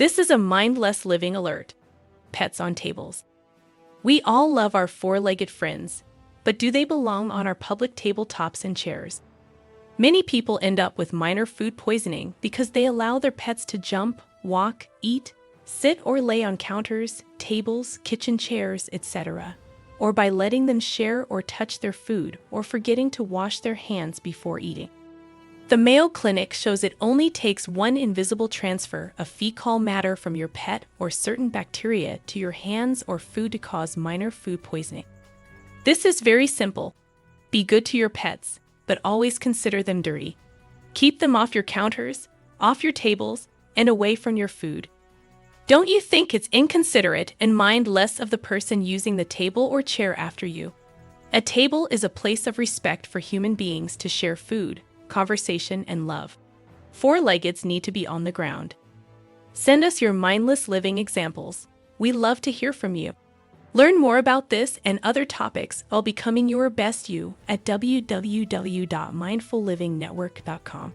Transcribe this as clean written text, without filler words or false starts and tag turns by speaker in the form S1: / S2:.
S1: This is a mindless living alert. Pets on tables. We all love our four-legged friends, but do they belong on our public tabletops and chairs? Many people end up with minor food poisoning because they allow their pets to jump, walk, eat, sit or lay on counters, tables, kitchen chairs, etc., or by letting them share or touch their food or forgetting to wash their hands before eating. The Mayo Clinic shows it only takes one invisible transfer of fecal matter from your pet or certain bacteria to your hands or food to cause minor food poisoning. This is very simple. Be good to your pets, but always consider them dirty. Keep them off your counters, off your tables, and away from your food. Don't you think it's inconsiderate and mind less of the person using the table or chair after you? A table is a place of respect for human beings to share food, conversation, and love. Four-leggeds need to be on the ground. Send us your mindless living examples. We love to hear from you. Learn more about this and other topics while becoming your best you at www.mindfullivingnetwork.com.